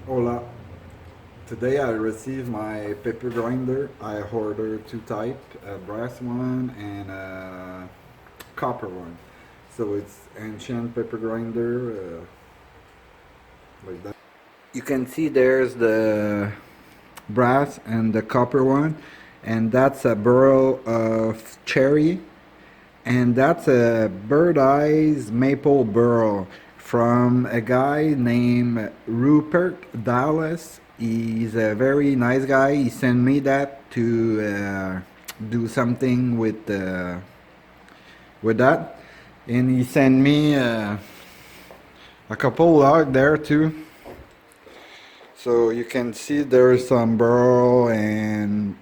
Hola. Today I received my paper grinder. I ordered two type, a brass one and a copper one. So it's ancient paper grinder like that. You can see there's the brass and the copper one, and that's a Burl of cherry, and that's a bird eyes maple burl from a guy named Rupert Dallas. He's a very nice guy. He sent me that to do something with that, and he sent me a couple log there too. So you can see there's some burl and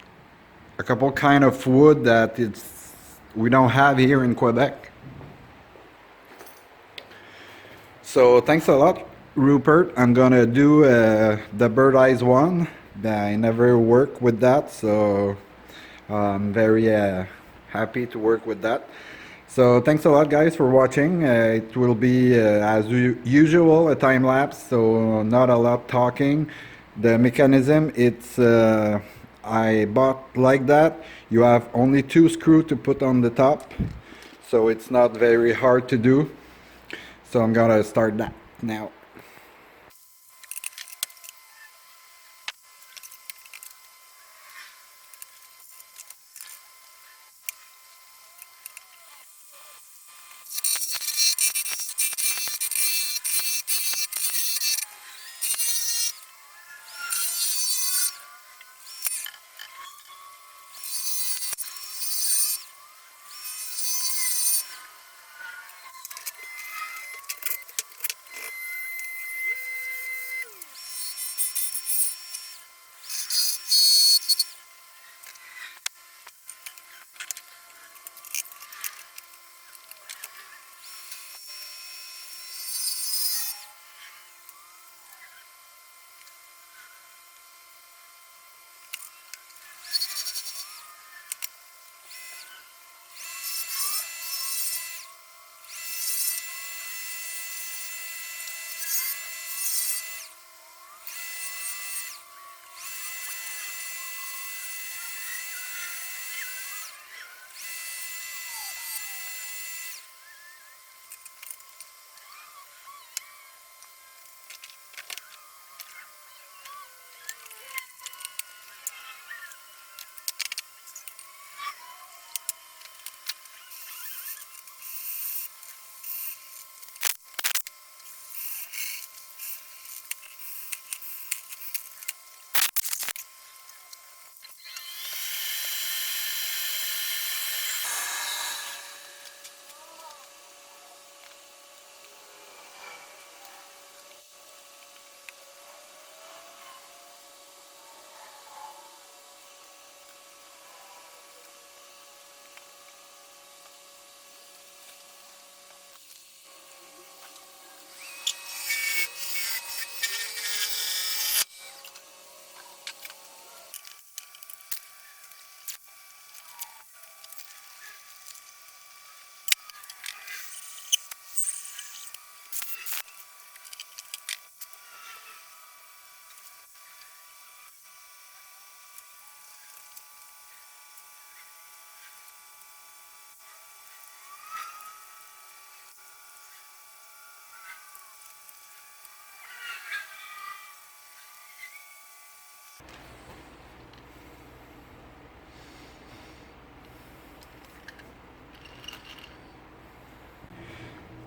a couple kind of wood that it's we don't have here in Quebec. So thanks a lot, Rupert. I'm gonna do the bird eyes one. I never worked with that, so I'm very happy to work with that. So thanks a lot, guys, for watching. It will be, as usual, a time lapse, so not a lot talking. The mechanism, it's I bought like that. You have only two screws to put on the top, so it's not very hard to do. So I'm gonna start that now.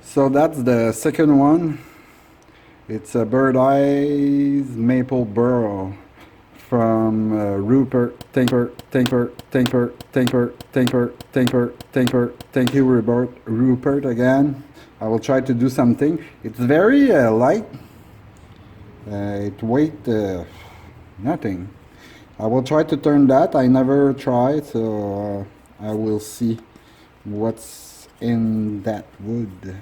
So that's the second one. It's a bird eyes maple burrow from Thank you, Rupert again. I will try to do something. It's very light. It weight nothing. I will try to turn that. I never tried, so I will see what's in that wood.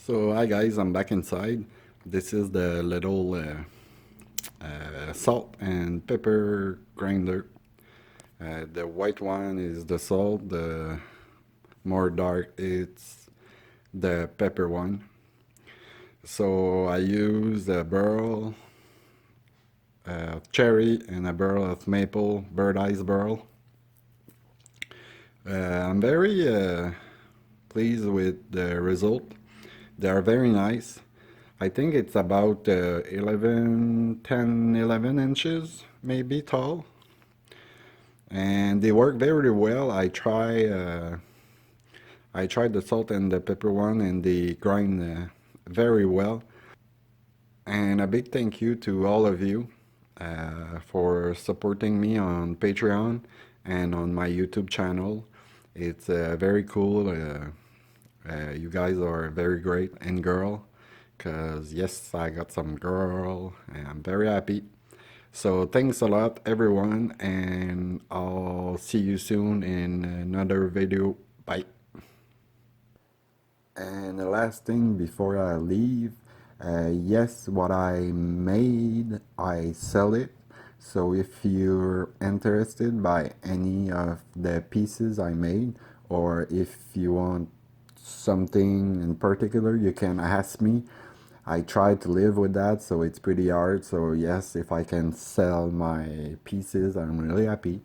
So hi guys, I'm back inside. This is the little salt and pepper grinder. The white one is the salt, the more dark it's the pepper one. So I use a Burl cherry and a Burl of maple, bird eyes Burl. I'm very pleased with the result. They are very nice. I think it's about 11 inches maybe tall. And they work very well. I tried the salt and the pepper one and they grind very well. And a big thank you to all of you for supporting me on Patreon and on my YouTube channel. It's very cool. You guys are very great, and girl, because yes, I got some girl, and I'm very happy. So thanks a lot, everyone, and I'll see you soon in another video. Bye. And the last thing before I leave, yes, what I made, I sell it. So if you're interested by any of the pieces I made, or if you want something in particular, you can ask me. I try to live with that, so it's pretty hard. So yes, if I can sell my pieces, I'm really happy.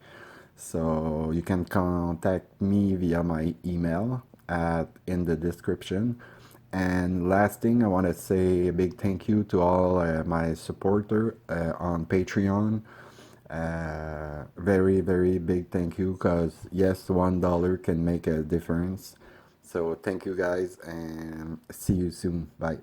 So you can contact me via my email at in the description. And last thing, I want to say a big thank you to all my supporter on Patreon. Very, very big thank you because yes, $1 can make a difference. So thank you guys and see you soon. Bye.